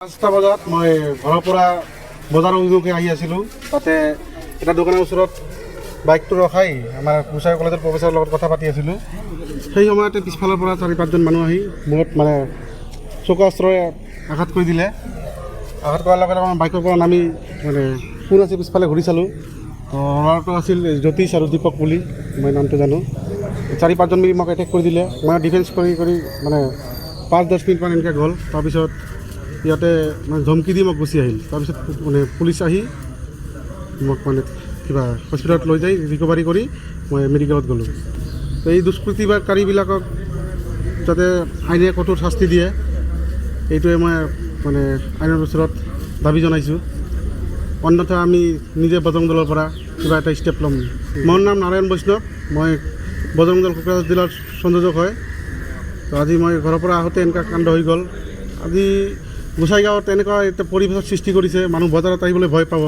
5টা বজাত মই ঘৰৰ পৰা বজাৰ অভিমুখে আহি আছিলোঁ। তাতে এটা দোকানৰ ওচৰত বাইকটো ৰখাই আমাৰ কুচাৰী কলেজৰ প্ৰফেচাৰৰ লগত কথা পাতি আছিলোঁ। সেই সময়তে পিছফালৰ পৰা 4-5জন মানুহ আহি মূৰত চৌকা অস্ত্ৰৰে আঘাত কৰি দিলে। আঘাত কৰাৰ লগে লগে বাইকৰ পৰা নামি কোন আছে পিছফালে ঘূৰি চালোঁ। ল'ৰাটো আছিল জ্যোতিষ আৰু দীপক বুলি, মই নামটো জানো। 4-5জন মিলি মোক এটেক কৰি দিলে। মই ডিফেন্স কৰি 5-10 মিনিটমান এনেকৈ গ'ল। তাৰপিছত ইয়াতে ধমকি দি মোক গুচি আহিল। তাৰপিছত পুলিচ আহি মোক কিবা হস্পিটেলত লৈ যাই ৰিকভাৰী কৰি মই মেডিকেলত গ'লোঁ। এই দুষ্কৃতিকাৰীবিলাকক যাতে আইনে কঠোৰ শাস্তি দিয়ে, এইটোৱে মই আইনৰ ওচৰত দাবী জনাইছোঁ। অন্যথা আমি নিজে বজৰং দলৰ পৰা কিবা এটা ষ্টেপ ল'ম। মোৰ নাম নাৰায়ণ বৈষ্ণৱ, মই বজৰং দল কোকৰাঝাৰ জিলাৰ সংযোজক হয়। তো আজি মই ঘৰৰ পৰা আহোঁতে এনেকুৱা কাণ্ড হৈ গ'ল। আজি গোসাইগাঁৱত এনেকুৱা এটা পৰিৱেশৰ সৃষ্টি কৰিছে, মানুহ বজাৰত আহিবলৈ ভয় পাব।